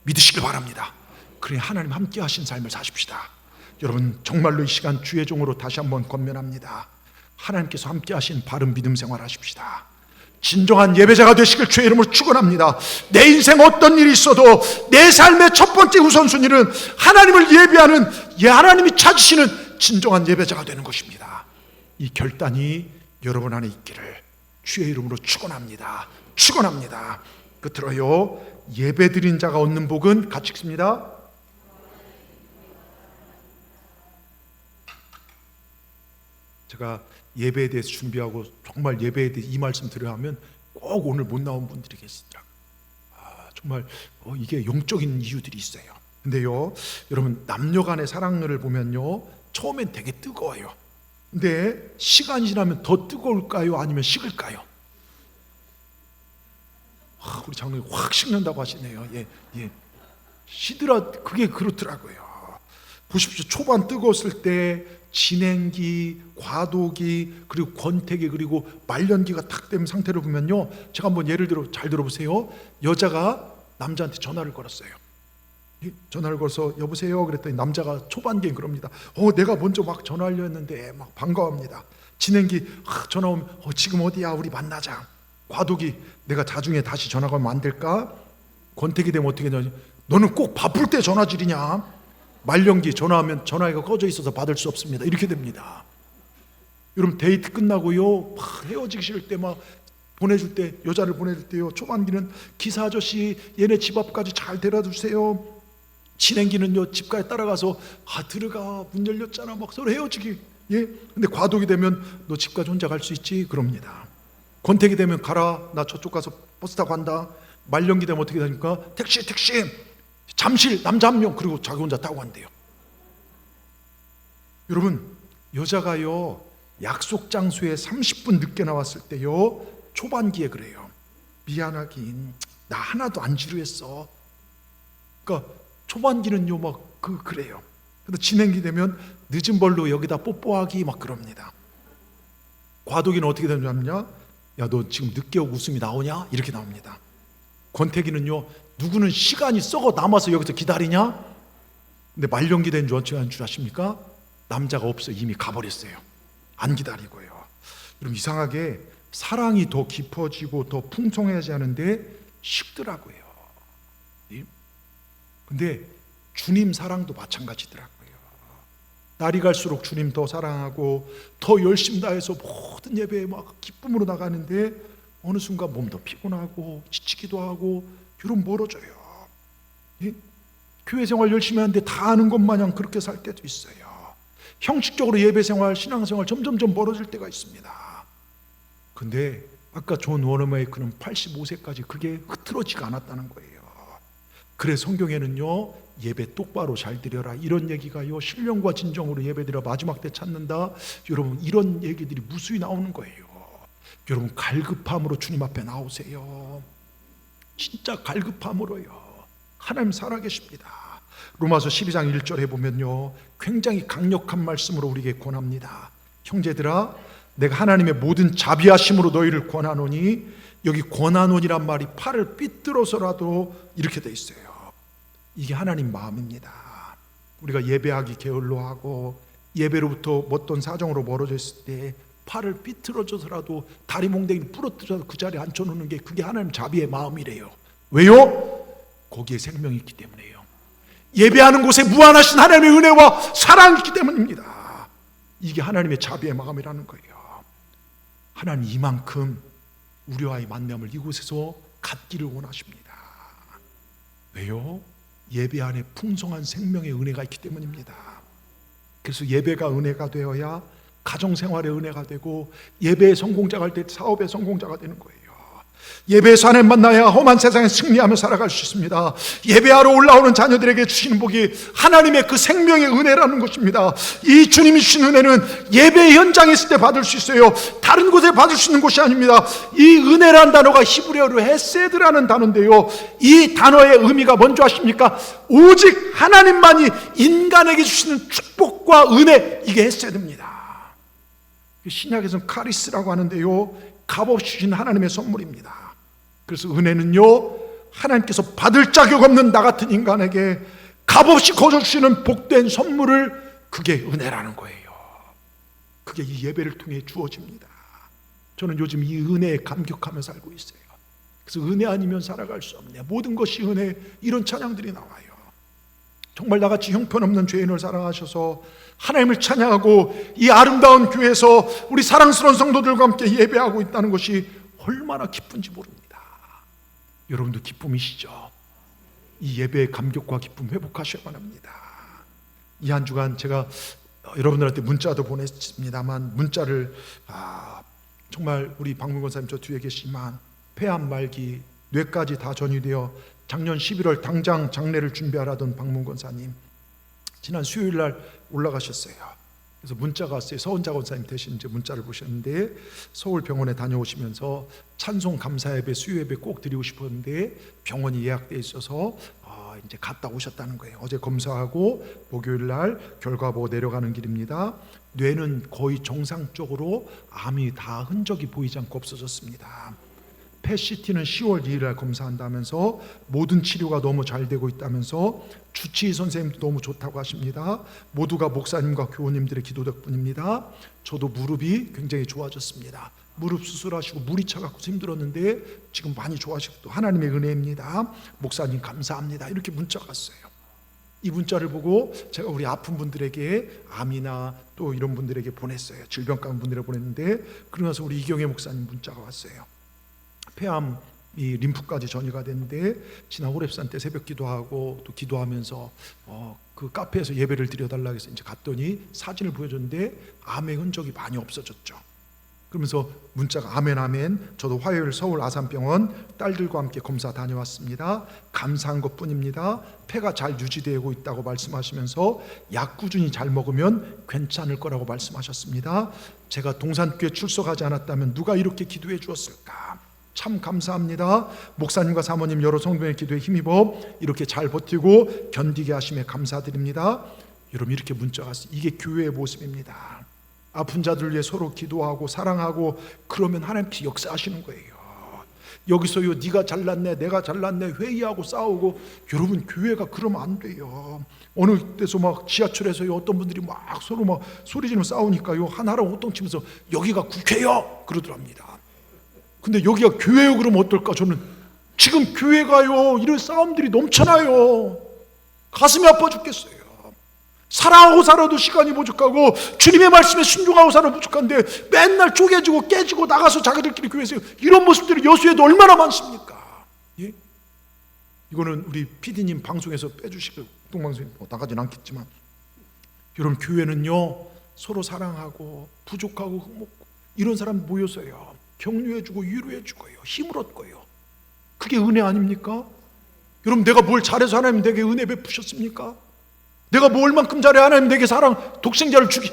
믿으시길 바랍니다. 그래, 하나님 함께 하신 삶을 사십시다. 여러분, 정말로 이 시간 주의 종으로 다시 한번 권면합니다. 하나님께서 함께 하신 바른 믿음 생활 하십시다. 진정한 예배자가 되시길 주의 이름으로 축원합니다. 내 인생 어떤 일이 있어도 내 삶의 첫 번째 우선순위는 하나님을 예배하는, 하나님이 찾으시는 진정한 예배자가 되는 것입니다. 이 결단이 여러분 안에 있기를 주의 이름으로 축원합니다. 축원합니다. 끝으로요, 예배드린 자가 얻는 복은 같이 읽습니다. 제가 예배에 대해서 준비하고 정말 예배에 대해서 이 말씀 드려야 하면 꼭 오늘 못 나온 분들이 계시더라고요. 정말 이게 영적인 이유들이 있어요. 근데요, 여러분, 남녀 간의 사랑을 보면요, 처음엔 되게 뜨거워요. 근데 시간이 지나면 더 뜨거울까요? 아니면 식을까요? 우리 장로님 확 식는다고 하시네요. 예. 시들어, 그게 그렇더라고요. 보십시오. 초반 뜨거웠을 때 진행기, 과도기, 그리고 권태기, 그리고 말년기가 탁 된 상태를 보면요, 제가 한번 예를 들어 잘 들어보세요. 여자가 남자한테 전화를 걸었어요. 전화를 걸어서 여보세요 그랬더니 남자가 초반기엔 그럽니다. 내가 먼저 막 전화하려 했는데 막 반가워합니다. 진행기 전화 오면 지금 어디야, 우리 만나자. 과도기, 내가 나중에 다시 전화 걸면 안 될까? 권태기 되면 어떻게 되냐, 너는 꼭 바쁠 때 전화질이냐? 말년기, 전화하면 전화기가 꺼져 있어서 받을 수 없습니다. 이렇게 됩니다. 여러분, 데이트 끝나고요, 막 헤어지기 싫을 때 막 보내줄 때, 여자를 보내줄 때요, 초반기는 기사 아저씨 얘네 집 앞까지 잘 데려다 주세요. 진행기는요, 집까지 따라가서 들어가, 문 열렸잖아, 막 서로 헤어지기. 예? 근데 과도기 되면 너 집까지 혼자 갈 수 있지? 그럽니다. 권태기 되면 가라, 나 저쪽 가서 버스 타고 간다. 말년기 되면 어떻게 되니까 택시 잠실 남자 한 명, 그리고 자기 혼자 타고 간대요. 여러분, 여자가요, 약속 장소에 30분 늦게 나왔을 때요, 초반기에 그래요. 미안하긴, 나 하나도 안 지루했어. 그러니까 초반기는요 막 그래요. 근데 진행기 되면 늦은 벌로 여기다 뽀뽀하기 막 그럽니다. 과도기는 어떻게 되냐면요, 야, 너 지금 늦게 오고 웃음이 나오냐? 이렇게 나옵니다. 권태기는요, 누구는 시간이 썩어 남아서 여기서 기다리냐? 근데 말년기 된 줄 아십니까? 남자가 없어, 이미 가버렸어요. 안 기다리고요. 여러분, 이상하게 사랑이 더 깊어지고 더 풍성해지지 않은데 식더라고요. 근데 주님 사랑도 마찬가지더라고요. 날이 갈수록 주님 더 사랑하고 더 열심히 다해서 모든 예배에 막 기쁨으로 나가는데 어느 순간 몸도 피곤하고 지치기도 하고 여러분 멀어져요. 예? 교회 생활 열심히 하는데 다 아는 것 마냥 그렇게 살 때도 있어요. 형식적으로 예배 생활, 신앙 생활 점점점 멀어질 때가 있습니다. 근데 아까 존 워너메이크는 85세까지 그게 흐트러지가 않았다는 거예요. 그래 성경에는요, 예배 똑바로 잘 드려라 이런 얘기가요, 신령과 진정으로 예배드려 마지막 때 찾는다. 여러분, 이런 얘기들이 무수히 나오는 거예요. 여러분, 갈급함으로 주님 앞에 나오세요. 진짜 갈급함으로요. 하나님 살아계십니다. 로마서 12장 1절에 보면요, 굉장히 강력한 말씀으로 우리에게 권합니다. 형제들아, 내가 하나님의 모든 자비하심으로 너희를 권하노니, 여기 권하노니란 말이 팔을 삐뚤어서라도 이렇게 돼 있어요. 이게 하나님 마음입니다. 우리가 예배하기 게을러 하고 예배로부터 어떤 사정으로 멀어져 있을 때 팔을 삐뚤어져서라도 다리 몽댕이 부러뜨려서 그 자리에 앉혀놓는 게, 그게 하나님 자비의 마음이래요. 왜요? 거기에 생명이 있기 때문이에요. 예배하는 곳에 무한하신 하나님의 은혜와 사랑이 있기 때문입니다. 이게 하나님의 자비의 마음이라는 거예요. 하나님 이만큼 우리와의 만남을 이곳에서 갖기를 원하십니다. 왜요? 예배 안에 풍성한 생명의 은혜가 있기 때문입니다. 그래서 예배가 은혜가 되어야 가정생활의 은혜가 되고, 예배의 성공자가 될 때 사업의 성공자가 되는 거예요. 예배에서 하나님 만나야 험한 세상에 승리하며 살아갈 수 있습니다. 예배하러 올라오는 자녀들에게 주시는 복이 하나님의 그 생명의 은혜라는 것입니다. 이 주님이 주신 은혜는 예배 현장에 있을 때 받을 수 있어요. 다른 곳에 받을 수 있는 것이 아닙니다. 이 은혜라는 단어가 히브리어로 헤세드라는 단어인데요, 이 단어의 의미가 뭔지 아십니까? 오직 하나님만이 인간에게 주시는 축복과 은혜, 이게 헤세드입니다. 신약에서는 카리스라고 하는데요, 값없이 주신 하나님의 선물입니다. 그래서 은혜는요, 하나님께서 받을 자격 없는 나 같은 인간에게 값없이 거저주시는 복된 선물을, 그게 은혜라는 거예요. 그게 이 예배를 통해 주어집니다. 저는 요즘 이 은혜에 감격하며 살고 있어요. 그래서 은혜 아니면 살아갈 수 없네, 모든 것이 은혜, 이런 찬양들이 나와요. 정말 나같이 형편없는 죄인을 사랑하셔서 하나님을 찬양하고 이 아름다운 교회에서 우리 사랑스러운 성도들과 함께 예배하고 있다는 것이 얼마나 기쁜지 모릅니다. 여러분도 기쁨이시죠? 이 예배의 감격과 기쁨 회복하셔야만 합니다. 이 한 주간 제가 여러분들한테 문자도 보냈습니다만, 문자를 정말 우리 박문권 사님 저 뒤에 계시지만 폐암 말기, 뇌까지 다 전이되어 작년 11월 당장 장례를 준비하라던 박문 권사님, 지난 수요일 날 올라가셨어요. 그래서 문자가 왔어요. 서은자 권사님 대신 이제 문자를 보셨는데, 서울 병원에 다녀오시면서 찬송 감사 예배, 수요 예배 꼭 드리고 싶었는데 병원이 예약돼 있어서 이제 갔다 오셨다는 거예요. 어제 검사하고 목요일 날 결과 보고 내려가는 길입니다. 뇌는 거의 정상적으로 암이 다 흔적이 보이지 않고 없어졌습니다. 펫CT는 10월 2일 날 검사한다면서 모든 치료가 너무 잘 되고 있다면서 주치의 선생님도 너무 좋다고 하십니다. 모두가 목사님과 교우님들의 기도 덕분입니다. 저도 무릎이 굉장히 좋아졌습니다. 무릎 수술하시고 물이 차갖고 힘들었는데 지금 많이 좋아지고 또 하나님의 은혜입니다. 목사님 감사합니다. 이렇게 문자가 왔어요. 이 문자를 보고 제가 우리 아픈 분들에게 암이나 또 이런 분들에게 보냈어요. 질병 가운 분들에게 보냈는데, 그러고 나서 우리 이경혜 목사님 문자가 왔어요. 폐암이 림프까지 전이가 됐는데 지난 호랩산 때 새벽 기도하고 또 기도하면서 그 카페에서 예배를 드려달라고 해서 이제 갔더니 사진을 보여줬는데 암의 흔적이 많이 없어졌죠. 그러면서 문자가 아멘 아멘, 저도 화요일 서울 아산병원 딸들과 함께 검사 다녀왔습니다. 감사한 것뿐입니다. 폐가 잘 유지되고 있다고 말씀하시면서 약 꾸준히 잘 먹으면 괜찮을 거라고 말씀하셨습니다. 제가 동산교회 출석하지 않았다면 누가 이렇게 기도해 주었을까? 참 감사합니다. 목사님과 사모님 여러 성도의 기도에 힘입어 이렇게 잘 버티고 견디게 하심에 감사드립니다. 여러분, 이렇게 문자가 왔어요. 이게 교회의 모습입니다. 아픈 자들 위해 서로 기도하고 사랑하고 그러면 하나님께서 역사하시는 거예요. 여기서요 네가 잘났네 내가 잘났네 회의하고 싸우고, 여러분 교회가 그러면 안 돼요. 어느 때서 막 지하철에서요 어떤 분들이 막 서로 막 소리 지르며 싸우니까요 하나랑 호통치면서 여기가 국회요 그러더랍니다. 근데 여기가 교회요 그러면 어떨까? 저는 지금 교회가요 이런 싸움들이 넘쳐나요. 가슴이 아파 죽겠어요. 사랑하고 살아도 시간이 부족하고 주님의 말씀에 순종하고 살아도 부족한데 맨날 쪼개지고 깨지고 나가서 자기들끼리 교회에서 이런 모습들이 여수에도 얼마나 많습니까? 예? 이거는 우리 PD님 방송에서 빼주시고 동방송에 나가진 않겠지만, 여러분 교회는요 서로 사랑하고 부족하고 이런 사람 모여서요 격려해주고 위로해주고요 힘을 얻고요. 그게 은혜 아닙니까? 여러분 내가 뭘 잘해서 하나님 내게 은혜 베푸셨습니까? 내가 뭐 얼만큼 잘해 하나님 내게 사랑 독생자를 주기,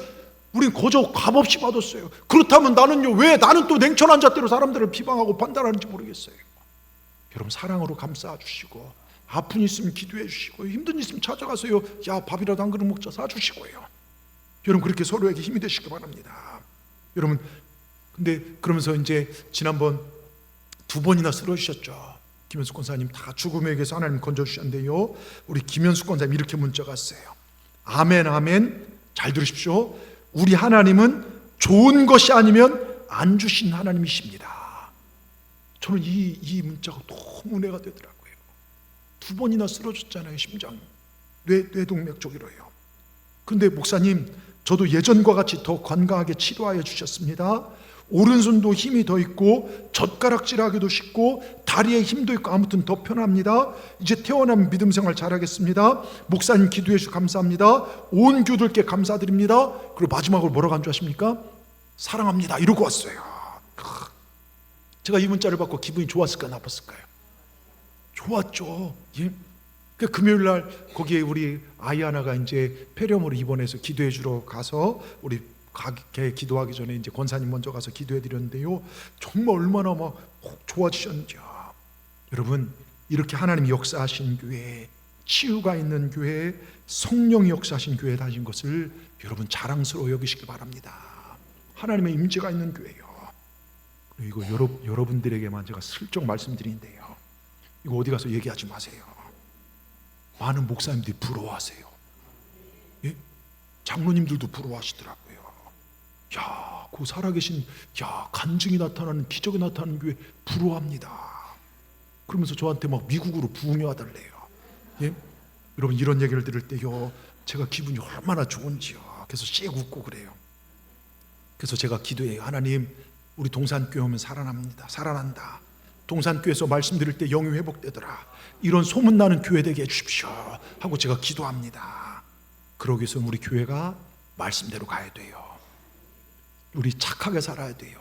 우린 거저 값없이 받았어요. 그렇다면 나는요 왜 나는 또 냉철한 잣대로 사람들을 비방하고 판단하는지 모르겠어요. 여러분 사랑으로 감싸주시고 아픈 일 있으면 기도해 주시고 힘든 일 있으면 찾아가서요 야 밥이라도 한 그릇 먹자 사주시고요. 여러분 그렇게 서로에게 힘이 되시기 바랍니다. 여러분 근데 그러면서 이제 지난번 2번이나 쓰러지셨죠. 김현숙 권사님 다 죽음에게서 하나님 건져주셨는데요 우리 김현숙 권사님 이렇게 문자가 왔어요. 아멘 아멘. 잘 들으십시오. 우리 하나님은 좋은 것이 아니면 안 주신 하나님이십니다. 저는 이 문자가 너무 은혜가 되더라고요. 2번이나 쓰러졌잖아요. 심장 뇌동맥 쪽이로요. 근데 목사님 저도 예전과 같이 더 건강하게 치료하여 주셨습니다. 오른손도 힘이 더 있고 젓가락질하기도 쉽고 다리에 힘도 있고 아무튼 더 편합니다. 이제 태어나면 믿음 생활 잘하겠습니다. 목사님 기도해 주셔서 감사합니다. 온 교들께 감사드립니다. 그리고 마지막으로 뭐라고 한 줄 아십니까? 사랑합니다 이러고 왔어요. 제가 이 문자를 받고 기분이 좋았을까요 나빴을까요? 좋았죠. 예? 그 금요일 날 거기에 우리 아이 하나가 이제 폐렴으로 입원해서 기도해 주러 가서 우리 가게 기도하기 전에 이제 권사님 먼저 가서 기도해 드렸는데요 정말 얼마나 막 좋아지셨는지요. 여러분 이렇게 하나님이 역사하신 교회, 치유가 있는 교회, 성령이 역사하신 교회에 다닌 것을 여러분 자랑스러워 여기시기 바랍니다. 하나님의 임재가 있는 교회요. 이거 여러분들에게만 제가 슬쩍 말씀드리는데요 이거 어디 가서 얘기하지 마세요. 많은 목사님들이 부러워하세요. 예? 장로님들도 부러워하시더라고요. 야, 그 살아계신 간증이 나타나는 기적이 나타나는 교회 부러워합니다. 그러면서 저한테 막 미국으로 부흥해와달래요. 예? 여러분 이런 얘기를 들을 때요 제가 기분이 얼마나 좋은지요. 그래서 씩 웃고 그래요. 그래서 제가 기도해요. 하나님 우리 동산교회 오면 살아난다. 동산교회에서 말씀 드릴 때 영이 회복되더라. 이런 소문나는 교회 되게 해주십시오 하고 제가 기도합니다. 그러기 위해서 우리 교회가 말씀대로 가야 돼요. 우리 착하게 살아야 돼요.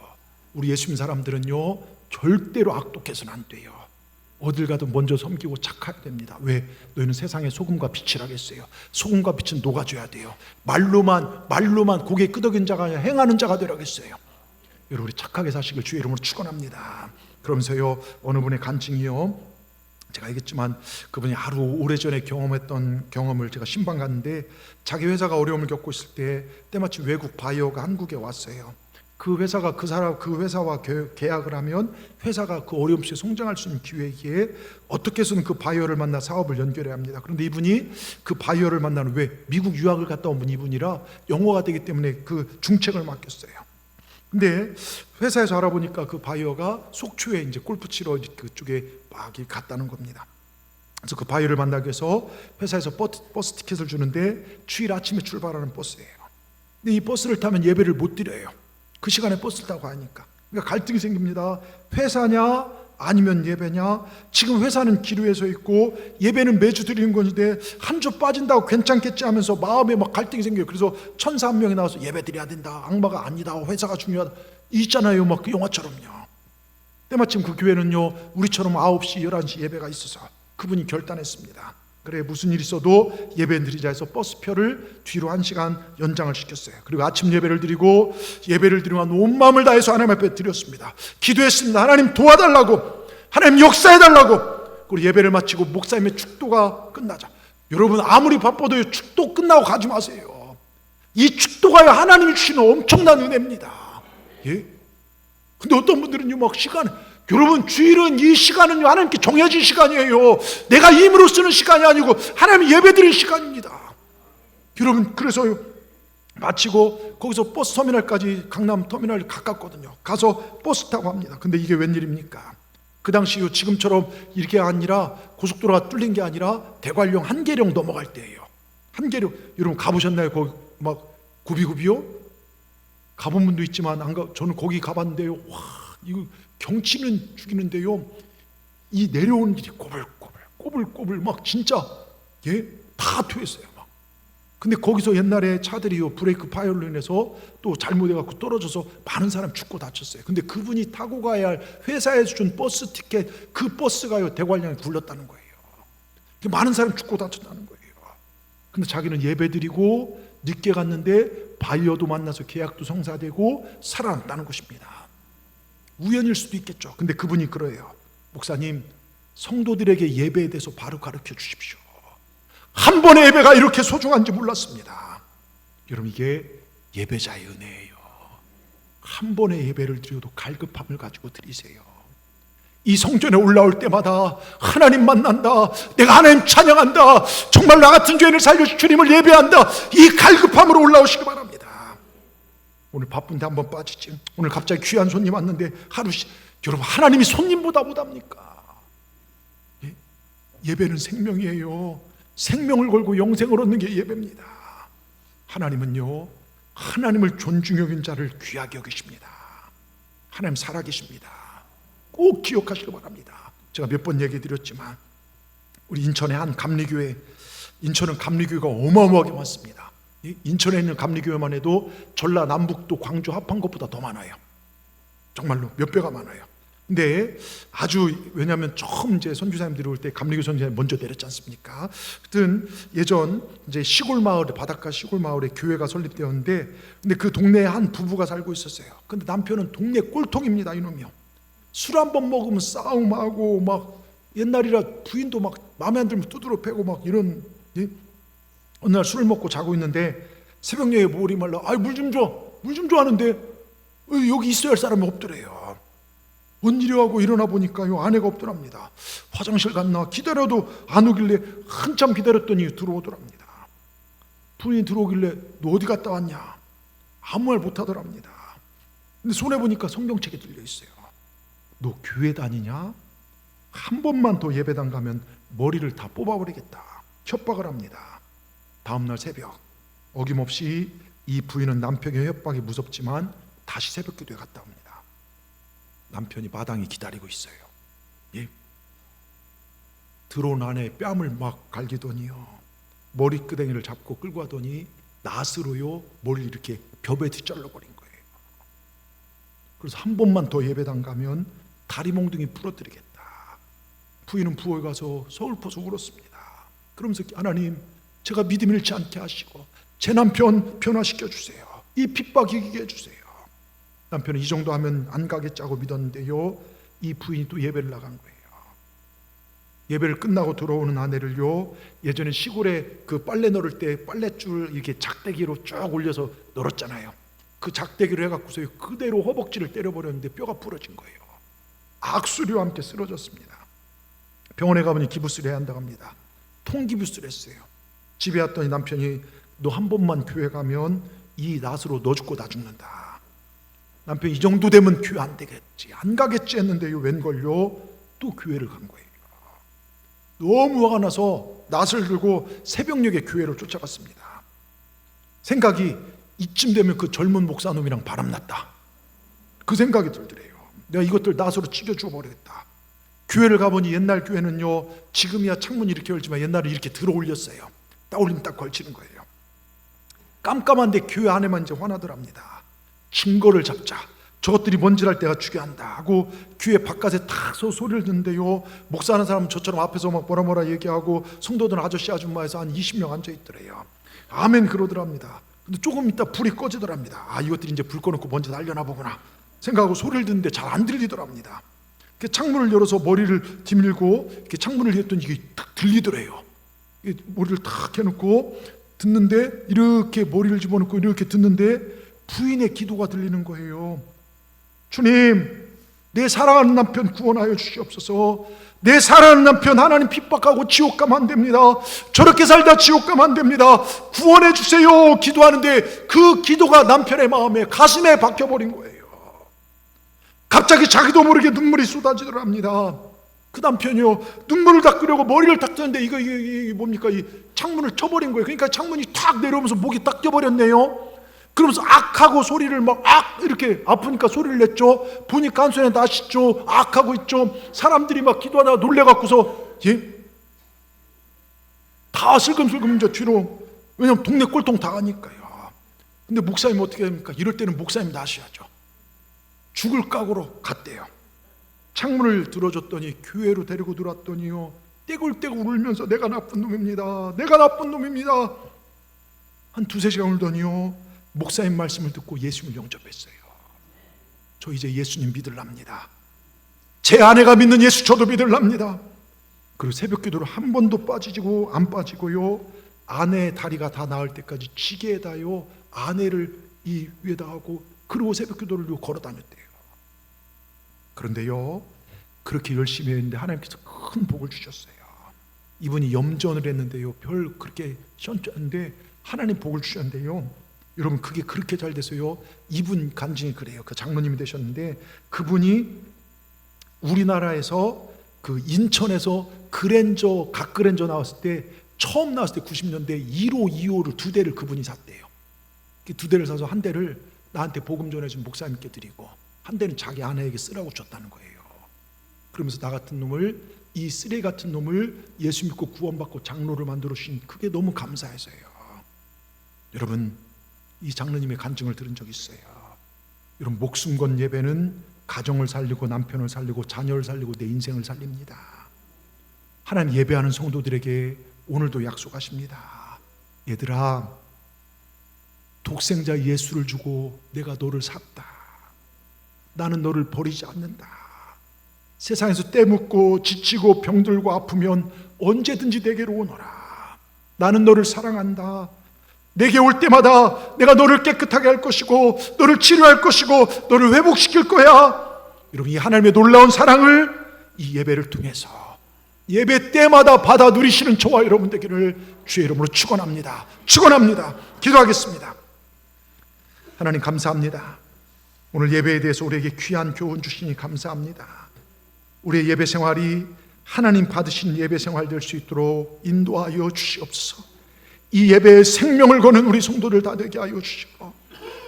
우리 예수님 사람들은요 절대로 악독해서는 안 돼요. 어딜 가도 먼저 섬기고 착해야 됩니다. 왜? 너희는 세상의 소금과 빛이라겠어요. 소금과 빛은 녹아줘야 돼요. 말로만 고개 끄덕인 자가 아니라 행하는 자가 되라겠어요. 여러분, 우리 착하게 사시길 주의 이름으로 축원합니다. 그러면서요, 어느 분의 간증이요, 제가 알겠지만 그분이 하루 오래전에 경험했던 경험을, 제가 신방 갔는데 자기 회사가 어려움을 겪고 있을 때 때마침 외국 바이어가 한국에 왔어요. 그 회사가 그 회사와 계약을 하면 회사가 그 어려움 속에 성장할 수 있는 기회에 어떻게 해서든 그 바이어를 만나 사업을 연결해야 합니다. 그런데 이분이 그 바이어를 만나는, 왜? 미국 유학을 갔다 온 이분이라 영어가 되기 때문에 그 중책을 맡겼어요. 근데 회사에서 알아보니까 그 바이어가 속초에 이제 골프 치러 그쪽에 막 갔다는 겁니다. 그래서 그 바이어를 만나기 위해서 회사에서 버스 티켓을 주는데 주일 아침에 출발하는 버스예요. 근데 이 버스를 타면 예배를 못 드려요. 그 시간에 버스를 타고 가니까. 그러니까 갈등이 생깁니다. 회사냐 아니면 예배냐. 지금 회사는 기류에 서 있고 예배는 매주 드리는 건데 한 주 빠진다고 괜찮겠지 하면서 마음에 막 갈등이 생겨요. 그래서 천사 한 명이 나와서 예배 드려야 된다, 악마가 아니다, 회사가 중요하다, 있잖아요, 막 그 영화처럼요. 때마침 그 교회는요, 우리처럼 9시 11시 예배가 있어서 그분이 결단했습니다. 그래, 무슨 일 있어도 예배 드리자 해서 버스표를 뒤로 1시간 연장을 시켰어요. 그리고 아침 예배를 드리고 온 마음을 다해서 하나님 앞에 드렸습니다. 기도했습니다. 하나님 도와달라고, 하나님 역사해달라고. 그리고 예배를 마치고 목사님의 축도가 끝나자, 여러분 아무리 바빠도 축도 끝나고 가지 마세요. 이 축도가 하나님이 주시는 엄청난 은혜입니다. 예? 근데 어떤 분들은요, 막 여러분, 주일은 이 시간은 하나님께 정해진 시간이에요. 내가 힘으로 쓰는 시간이 아니고 하나님 예배드릴 시간입니다. 여러분, 그래서 마치고 거기서 버스 터미널까지, 강남 터미널 가깝거든요. 가서 버스 타고 합니다. 근데 이게 웬일입니까? 그 당시 지금처럼 이렇게 아니라 고속도로가 뚫린 게 아니라 대관령 한계령 넘어갈 때예요. 한계령, 여러분 가보셨나요? 거기 막 구비구비요? 가본 분도 있지만 저는 거기 가봤는데요. 와, 이거 경치는 죽이는데요, 이 내려오는 길이 꼬불꼬불 막 진짜 다 퇴했어요. 막. 근데 거기서 옛날에 차들이 브레이크 파열로 인해서 또 잘못해갖고 떨어져서 많은 사람 죽고 다쳤어요. 근데 그분이 타고 가야 할 회사에서 준 버스 티켓, 그 버스가요 대관령에 굴렀다는 거예요. 많은 사람 죽고 다쳤다는 거예요. 근데 자기는 예배드리고 늦게 갔는데 바이어도 만나서 계약도 성사되고 살아났다는 것입니다. 우연일 수도 있겠죠. 근데 그분이 그래요. 목사님, 성도들에게 예배에 대해서 바로 가르쳐 주십시오. 한 번의 예배가 이렇게 소중한지 몰랐습니다. 여러분, 이게 예배자의 은혜예요. 한 번의 예배를 드려도 갈급함을 가지고 드리세요. 이 성전에 올라올 때마다 하나님 만난다, 내가 하나님 찬양한다, 정말 나 같은 죄인을 살려주신 주님을 예배한다, 이 갈급함으로 올라오시기 바랍니다. 오늘 바쁜데 한번 빠지지. 오늘 갑자기 귀한 손님 왔는데 여러분, 하나님이 손님보다 못합니까? 예배는 생명이에요. 생명을 걸고 영생을 얻는 게 예배입니다. 하나님은요, 하나님을 존중 여긴 자를 귀하게 여기십니다. 하나님 살아계십니다. 꼭 기억하시기 바랍니다. 제가 몇 번 얘기 드렸지만 우리 인천의 한 감리교회, 인천은 감리교회가 어마어마하게 많습니다. 인천에 있는 감리교회만 해도 전라 남북도 광주 합한 것보다 더 많아요. 정말로 몇 배가 많아요. 근데 왜냐하면 처음 이제 선교사님들이 올 때 감리교 선교사님 먼저 내렸지 않습니까? 하여튼 예전 이제 시골 마을에, 바닷가 시골 마을에 교회가 설립되었는데, 근데 그 동네에 한 부부가 살고 있었어요. 근데 남편은 동네 꼴통입니다. 이놈이요. 술 한 번 먹으면 싸움하고 막, 옛날이라 부인도 막 마음에 안 들면 두드러 패고 막 이런. 어느 날 술을 먹고 자고 있는데 새벽녘에 목이 말라, 물 좀 줘 하는데 여기 있어야 할 사람이 없더래요. 뭔 일이 하고 일어나 보니까요, 아내가 없더랍니다. 화장실 갔나 기다려도 안 오길래 한참 기다렸더니 들어오더랍니다. 부인이 들어오길래 너 어디 갔다 왔냐? 아무 말 못하더랍니다. 근데 손에 보니까 성경책이 들려 있어요. 너 교회 다니냐? 한 번만 더 예배당 가면 머리를 다 뽑아버리겠다, 협박을 합니다. 다음날 새벽 어김없이 이 부인은 남편의 협박이 무섭지만 다시 새벽기도에 갔다 옵니다. 남편이 마당에 기다리고 있어요. 들어온 아내 뺨을 막 갈기더니요, 머리끄댕이를 잡고 끌고 가더니 낫으로요 머리를 이렇게 벽에 뒤잘라버린 거예요. 그래서 한 번만 더 예배당 가면 다리 몽둥이 부러뜨리겠다. 부인은 부엌에 가서 서글퍼서 울었습니다. 그러면서 하나님, 제가 믿음 잃지 않게 하시고 제 남편 변화시켜 주세요. 이 핍박 이기게 해주세요. 남편은 이 정도 하면 안 가겠자고 믿었는데요, 이 부인이 또 예배를 나간 거예요. 예배를 끝나고 들어오는 아내를요, 예전에 시골에 그 빨래 널을 때 빨랫줄 이렇게 작대기로 쭉 올려서 널었잖아요. 그 작대기로 해갖고서 그대로 허벅지를 때려버렸는데 뼈가 부러진 거예요. 악수리와 함께 쓰러졌습니다. 병원에 가보니 기부스를 해야 한다고 합니다. 통기부스를 했어요. 집에 왔더니 남편이 너 한 번만 교회 가면 이 낫으로 너 죽고 나 죽는다. 남편이 이 정도 되면 교회 안 되겠지, 안 가겠지 했는데요, 웬걸요, 또 교회를 간 거예요. 너무 화가 나서 낫을 들고 새벽녘에 교회를 쫓아갔습니다. 생각이 이쯤 되면 그 젊은 목사놈이랑 바람났다, 그 생각이 들더래요. 내가 이것들 낫으로 찢어 죽어버리겠다. 교회를 가보니 옛날 교회는요, 지금이야 창문 이렇게 열지만 옛날에 이렇게 들어 올렸어요. 딱 올리면 딱 걸치는 거예요. 깜깜한데 교회 안에만 이제 화나더랍니다. 증거를 잡자, 저것들이 뭔지를 때가 죽여한다 하고 교회 바깥에 탁 서 소리를 듣는데요, 목사하는 사람은 저처럼 앞에서 막 뭐라 얘기하고 성도들은 아저씨 아줌마에서 한 20명 앉아있더래요. 아멘 그러더랍니다. 근데 조금 있다 불이 꺼지더랍니다. 아, 이것들이 이제 불 꺼놓고 먼저 날려나 보구나 생각하고 소리를 듣는데 잘 안 들리더랍니다. 창문을 열어서 머리를 디밀고 이렇게 창문을 했더니 이게 딱 들리더래요. 머리를 탁 해놓고 듣는데, 이렇게 머리를 집어넣고 이렇게 듣는데 부인의 기도가 들리는 거예요. 주님, 내 사랑하는 남편 구원하여 주시옵소서. 내 사랑하는 남편 하나님 핍박하고 지옥 가면 안 됩니다. 저렇게 살다 지옥 가면 안 됩니다. 구원해 주세요 기도하는데 그 기도가 남편의 마음에, 가슴에 박혀버린 거예요. 갑자기 자기도 모르게 눈물이 쏟아지더랍니다. 그 남편이요, 눈물을 닦으려고 머리를 닦는데 이게 뭡니까? 이 창문을 쳐버린 거예요. 그러니까 창문이 탁 내려오면서 목이 딱 껴버렸네요. 그러면서 악하고 소리를 막 이렇게 아프니까 소리를 냈죠. 보니까 한 손에 낫 있죠. 악하고 있죠. 사람들이 막 기도하다가 놀래갖고서 다 슬금슬금 이제 뒤로, 왜냐면 동네 꼴통 다 가니까요. 근데 목사님 어떻게 합니까? 이럴 때는 목사님 나셔야죠. 죽을 각오로 갔대요. 창문을 들어줬더니 교회로 데리고 들어왔더니요, 떼굴떼굴 울면서 내가 나쁜 놈입니다, 내가 나쁜 놈입니다. 한 두세 시간 울더니요, 목사님 말씀을 듣고 예수님을 영접했어요. 저 이제 예수님 믿으랍니다. 제 아내가 믿는 예수 저도 믿으랍니다. 그리고 새벽 기도를 한 번도 빠지고 안 빠지고요, 아내의 다리가 다 나을 때까지 지게에다요 아내를 이 위에다 하고, 그리고 새벽 기도를 걸어 다녔대요. 그런데요, 그렇게 열심히 했는데 하나님께서 큰 복을 주셨어요. 이분이 염전을 했는데요, 별 그렇게 시원찮은데 하나님 복을 주셨는데요, 여러분 그게 그렇게 잘 돼서요, 이분 간증이 그래요. 그 장로님이 되셨는데 그분이 우리나라에서 그 인천에서 그랜저, 각 그랜저 나왔을 때, 처음 나왔을 때 90년대 1호, 2호를 두 대를 그분이 샀대요. 두 대를 사서 한 대를 나한테 복음 전해준 목사님께 드리고 한 대는 자기 아내에게 쓰라고 줬다는 거예요. 그러면서 나 같은 놈을, 이 쓰레기 같은 놈을 예수 믿고 구원받고 장로를 만들어 주신, 그게 너무 감사해서요. 여러분, 이 장로님의 간증을 들은 적 있어요. 여러분, 목숨 건 예배는 가정을 살리고 남편을 살리고 자녀를 살리고 내 인생을 살립니다. 하나님 예배하는 성도들에게 오늘도 약속하십니다. 얘들아, 독생자 예수를 주고 내가 너를 샀다. 나는 너를 버리지 않는다. 세상에서 때묻고 지치고 병들고 아프면 언제든지 내게로 오너라. 나는 너를 사랑한다. 내게 올 때마다 내가 너를 깨끗하게 할 것이고 너를 치료할 것이고 너를 회복시킬 거야. 여러분, 이 하나님의 놀라운 사랑을 이 예배를 통해서 예배 때마다 받아 누리시는 저와 여러분 되기를 주의 이름으로 축원합니다. 축원합니다. 기도하겠습니다. 하나님 감사합니다. 오늘 예배에 대해서 우리에게 귀한 교훈 주시니 감사합니다. 우리의 예배 생활이 하나님 받으신 예배 생활 될 수 있도록 인도하여 주시옵소서. 이 예배에 생명을 거는 우리 성도들 다 되게 하여 주시고,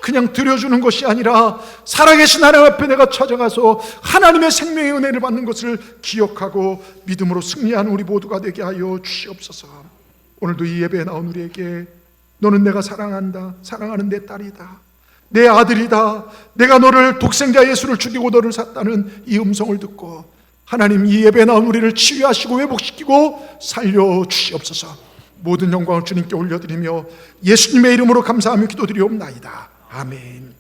그냥 드려주는 것이 아니라 살아계신 하나님 앞에 내가 찾아가서 하나님의 생명의 은혜를 받는 것을 기억하고 믿음으로 승리하는 우리 모두가 되게 하여 주시옵소서. 오늘도 이 예배에 나온 우리에게 너는 내가 사랑한다, 사랑하는 내 딸이다, 내 아들이다, 내가 너를 독생자 예수를 죽이고 너를 샀다는 이 음성을 듣고 하나님, 이 예배에 나온 우리를 치유하시고 회복시키고 살려주시옵소서. 모든 영광을 주님께 올려드리며 예수님의 이름으로 감사하며 기도드리옵나이다. 아멘.